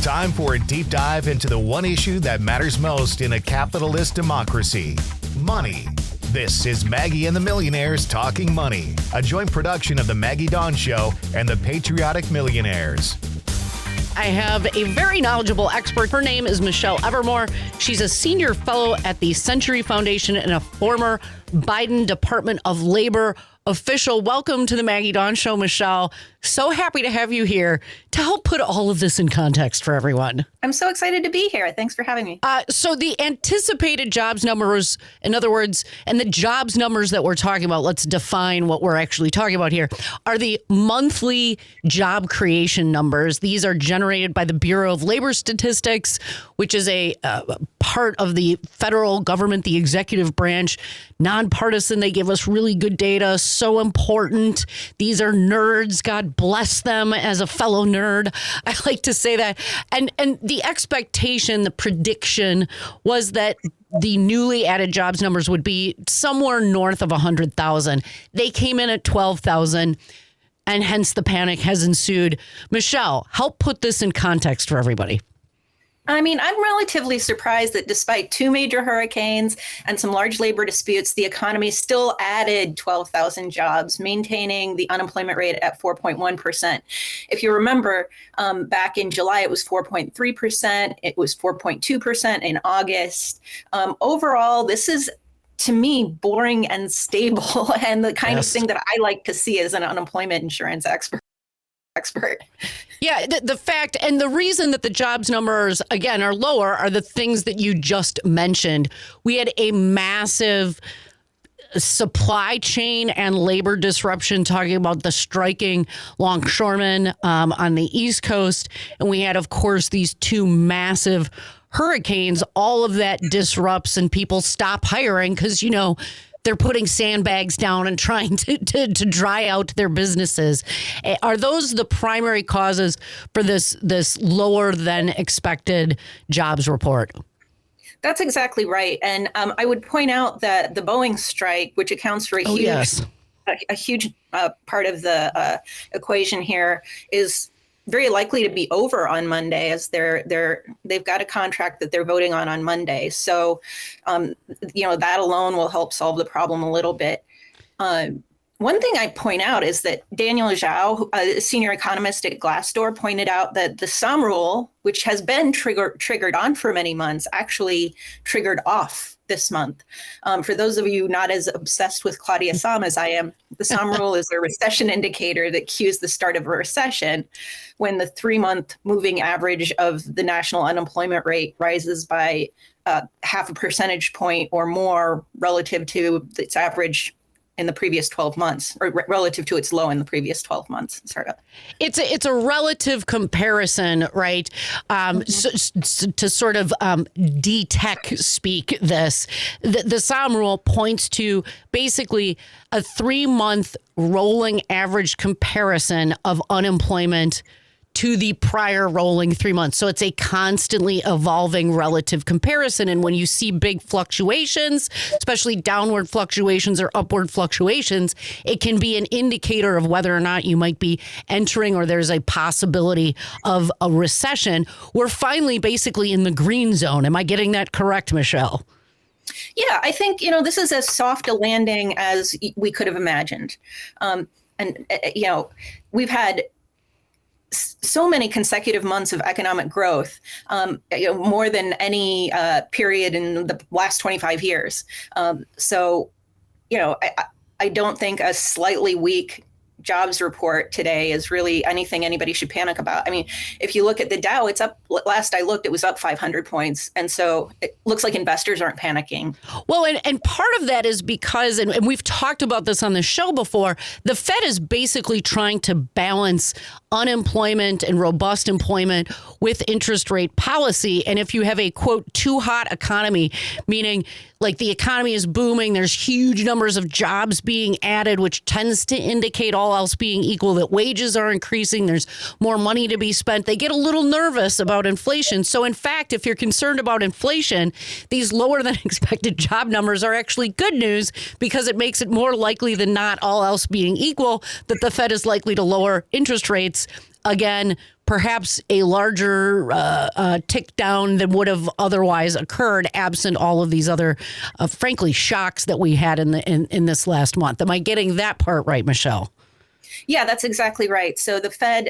Time for a deep dive into the one issue that matters most in a capitalist democracy: money. This is Maggie and the Millionaires Talking Money, a joint production of The Maggie Dawn Show and The Patriotic Millionaires. I have a very knowledgeable expert. Her name is Michele Evermore. She's a senior fellow at the Century Foundation and a former Biden Department of Labor official. Welcome to the Maggie Dawn Show, Michele. So happy to have you here to help put all of this in context for everyone. I'm so excited to be here. Thanks for having me. So the anticipated jobs numbers, in other words, and the jobs numbers that we're talking about, let's define what we're actually talking about here, are the monthly job creation numbers. These are generated by the Bureau of Labor Statistics, which is a part of the federal government, the executive branch, nonpartisan. They give us really good data. So important. These are nerds. God bless them. As a fellow nerd, I like to say that. And the expectation, the prediction was that the newly added jobs numbers would be somewhere north of 100,000. They came in at 12,000, and hence the panic has ensued. Michele, help put this in context for everybody. I mean, I'm relatively surprised that despite two major hurricanes and some large labor disputes, the economy still added 12,000 jobs, maintaining the unemployment rate at 4.1%. If you remember, back in July, it was 4.3%. It was 4.2% in August. Overall, this is, to me, boring and stable and the kind of thing that I like to see as an unemployment insurance expert. Yeah, the fact and the reason that the jobs numbers, again, are lower are the things that you just mentioned. We had a massive supply chain and labor disruption, talking about the striking longshoremen on the East Coast. And we had, of course, these two massive hurricanes. All of that disrupts and people stop hiring because, you know, they're putting sandbags down and trying to dry out their businesses. Are those the primary causes for this lower than expected jobs report? That's exactly right. And I would point out that the Boeing strike, which accounts for a huge part of the equation here, is very likely to be over on Monday, as they've got a contract that they're voting on Monday. So, that alone will help solve the problem a little bit. One thing I point out is that Daniel Zhao, a senior economist at Glassdoor, pointed out that the sum rule, which has been triggered on for many months, actually triggered off this month. For those of you not as obsessed with Claudia Sahm as I am, the sum rule is a recession indicator that cues the start of a recession when the 3-month moving average of the national unemployment rate rises by half a percentage point or more relative to its average in the previous 12 months, or relative to its low in the previous 12 months. It's a relative comparison, right? To sort of D-Tech speak this, the SOM rule points to basically a 3-month rolling average comparison of unemployment to the prior rolling 3 months. So it's a constantly evolving relative comparison. And when you see big fluctuations, especially downward fluctuations or upward fluctuations, it can be an indicator of whether or not you might be entering or there's a possibility of a recession. We're finally basically in the green zone. Am I getting that correct, Michele? Yeah, I think, this is as soft a landing as we could have imagined. We've had so many consecutive months of economic growth, more than any period in the last 25 years. I don't think a slightly weak jobs report today is really anything anybody should panic about. I mean, if you look at the Dow, it's up. Last I looked, it was up 500 points. And so it looks like investors aren't panicking. Well, and part of that is because, and we've talked about this on the show before, the Fed is basically trying to balance unemployment and robust employment with interest rate policy. And if you have a, quote, too hot economy, meaning like the economy is booming, there's huge numbers of jobs being added, which tends to indicate all all else being equal, that wages are increasing, there's more money to be spent, they get a little nervous about inflation. So in fact, if you're concerned about inflation, these lower than expected job numbers are actually good news, because it makes it more likely than not, all else being equal, that the Fed is likely to lower interest rates again, perhaps a larger tick down than would have otherwise occurred absent all of these other, frankly, shocks that we had in this last month. Am I getting that part right, Michele? Yeah, that's exactly right. So the Fed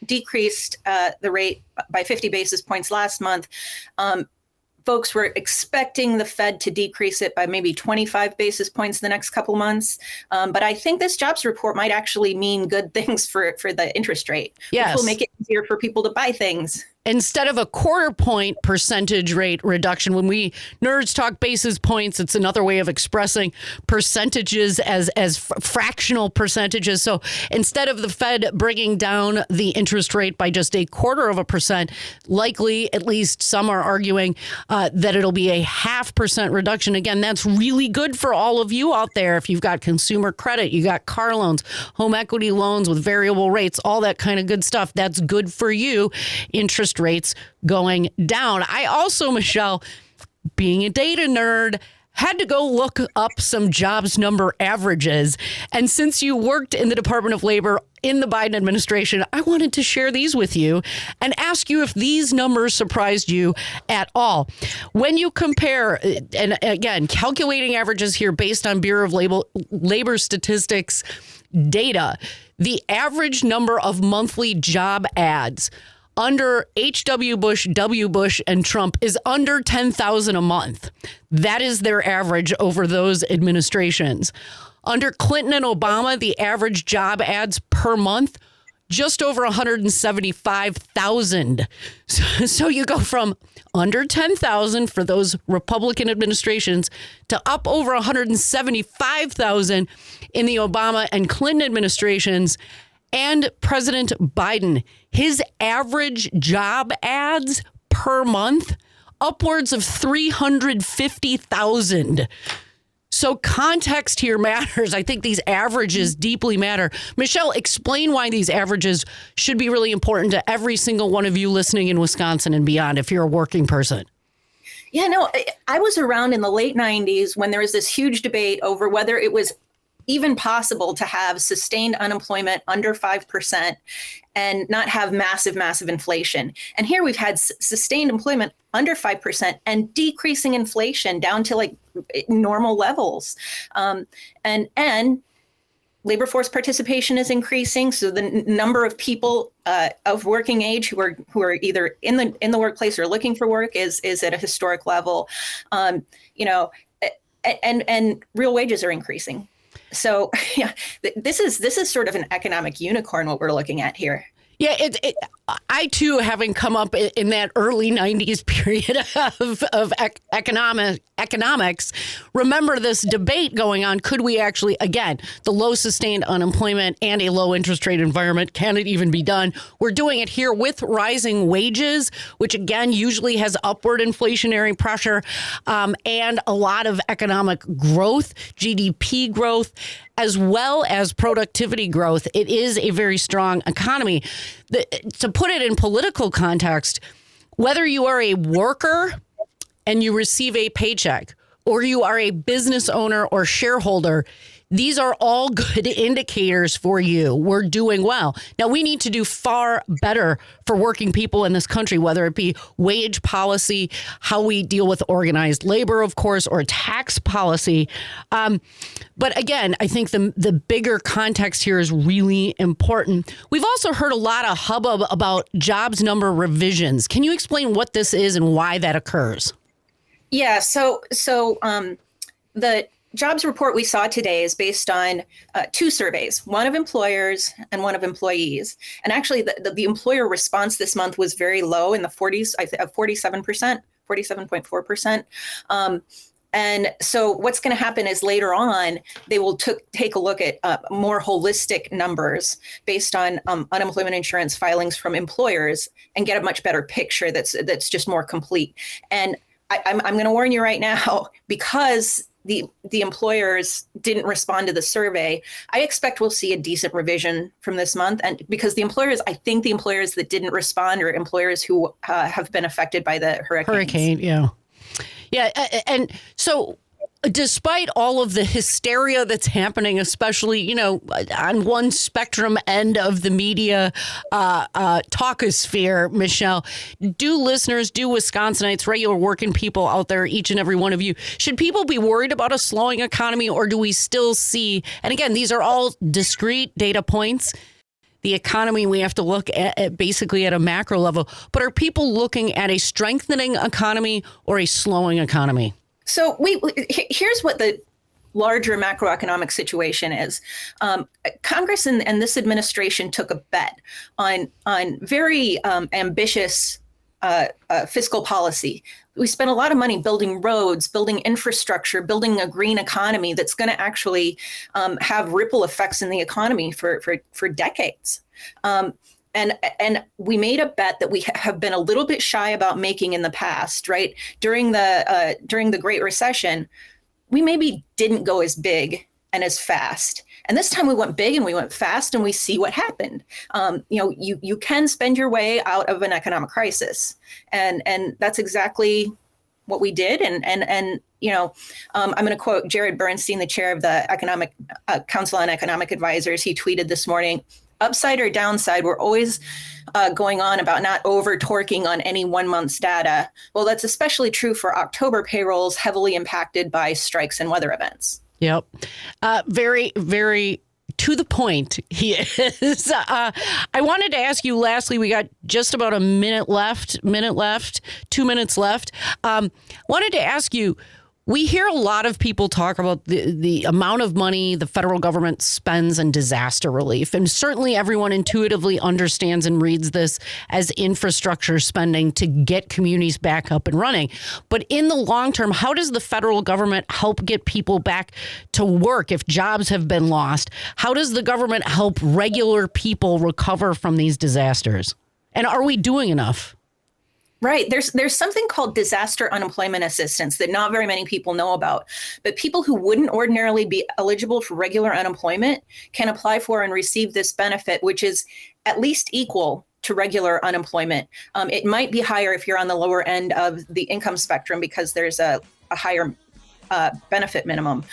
decreased the rate by 50 basis points last month. Folks were expecting the Fed to decrease it by maybe 25 basis points the next couple months. But I think this jobs report might actually mean good things for the interest rate, yes, which will make it easier for people to buy things. Instead of a 0.25 point percentage rate reduction, when we nerds talk basis points, it's another way of expressing percentages as fractional percentages. So instead of the Fed bringing down the interest rate by just 0.25%, likely, at least some are arguing that it'll be a 0.5% reduction. Again, that's really good for all of you out there. If you've got consumer credit, you got car loans, home equity loans with variable rates, all that kind of good stuff, that's good for you. Interest rates going down. I also, Michele, being a data nerd, had to go look up some jobs number averages. And since you worked in the Department of Labor in the Biden administration, I wanted to share these with you and ask you if these numbers surprised you at all. When you compare, and again, calculating averages here based on Bureau of Labor Statistics data, the average number of monthly job ads under H.W. Bush, W. Bush, and Trump is under 10,000 a month. That is their average over those administrations. Under Clinton and Obama, the average job ads per month, just over 175,000. So you go from under 10,000 for those Republican administrations to up over 175,000 in the Obama and Clinton administrations. And President Biden, his average job ads per month, upwards of 350,000. So context here matters. I think these averages deeply matter. Michele, explain why these averages should be really important to every single one of you listening in Wisconsin and beyond if you're a working person. Yeah, no, I was around in the late 90s when there was this huge debate over whether it was even possible to have sustained unemployment under 5% and not have massive And here we've had sustained employment under 5% and decreasing inflation down to like normal levels. And labor force participation is increasing. So the number of people of working age who are either in the workplace or looking for work is at a historic level. And real wages are increasing. So, yeah, this is sort of an economic unicorn, what we're looking at here. Yeah, I, too, having come up in that early 90s period of economics, remember this debate going on. Could we actually, again, the low sustained unemployment and a low interest rate environment, can it even be done? We're doing it here with rising wages, which, again, usually has upward inflationary pressure and a lot of economic growth, GDP growth, as well as productivity growth. It is a very strong economy. To put it in political context, whether you are a worker and you receive a paycheck, or you are a business owner or shareholder, these are all good indicators for you. We're doing well. Now, we need to do far better for working people in this country, whether it be wage policy, how we deal with organized labor, of course, or tax policy. But again, I think the bigger context here is really important. We've also heard a lot of hubbub about jobs number revisions. Can you explain what this is and why that occurs? Yeah, so the jobs report we saw today is based on two surveys, one of employers and one of employees. And actually, the employer response this month was very low in the 40s, 47%, 47.4%. And so what's going to happen is later on, they will take a look at more holistic numbers based on unemployment insurance filings from employers and get a much better picture that's just more complete. And I'm going to warn you right now, because the employers didn't respond to the survey, I expect we'll see a decent revision from this month. And because I think the employers that didn't respond are employers who have been affected by the hurricane. Yeah. Yeah. And so despite all of the hysteria that's happening, especially, on one spectrum end of the media talkosphere, Michele, do Wisconsinites, regular working people out there, each and every one of you, should people be worried about a slowing economy, or do we still see, and again, these are all discrete data points, the economy we have to look at basically at a macro level, but are people looking at a strengthening economy or a slowing economy? So here's what the larger macroeconomic situation is. Congress and this administration took a bet on very ambitious fiscal policy. We spent a lot of money building roads, building infrastructure, building a green economy that's going to actually have ripple effects in the economy for decades. And we made a bet that we have been a little bit shy about making in the past, right? During the Great Recession, we maybe didn't go as big and as fast. And this time we went big and we went fast, and we see what happened. You can spend your way out of an economic crisis, and that's exactly what we did. And I'm going to quote Jared Bernstein, the chair of the Economic Council on Economic Advisors. He tweeted this morning, "Upside or downside, we're always going on about not over-torquing on any 1 month's data. Well, that's especially true for October payrolls heavily impacted by strikes and weather events." Yep. Very, very to the point he is. I wanted to ask you lastly, we got just about a minute left, 2 minutes left. Wanted to ask you, we hear a lot of people talk about the amount of money the federal government spends on disaster relief. And certainly everyone intuitively understands and reads this as infrastructure spending to get communities back up and running. But in the long term, how does the federal government help get people back to work if jobs have been lost? How does the government help regular people recover from these disasters? And are we doing enough? Right. There's something called disaster unemployment assistance that not very many people know about. But people who wouldn't ordinarily be eligible for regular unemployment can apply for and receive this benefit, which is at least equal to regular unemployment. It might be higher if you're on the lower end of the income spectrum because there's a higher benefit minimum.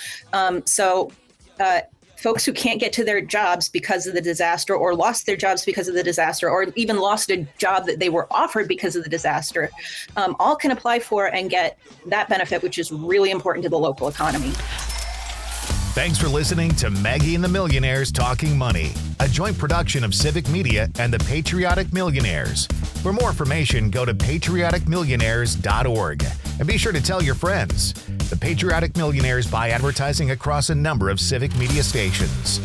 Folks who can't get to their jobs because of the disaster, or lost their jobs because of the disaster, or even lost a job that they were offered because of the disaster, all can apply for and get that benefit, which is really important to the local economy. Thanks for listening to Maggie and the Millionaires Talking Money, a joint production of Civic Media and the Patriotic Millionaires. For more information, go to patrioticmillionaires.org and be sure to tell your friends. The Patriotic Millionaires buy advertising across a number of Civic Media stations.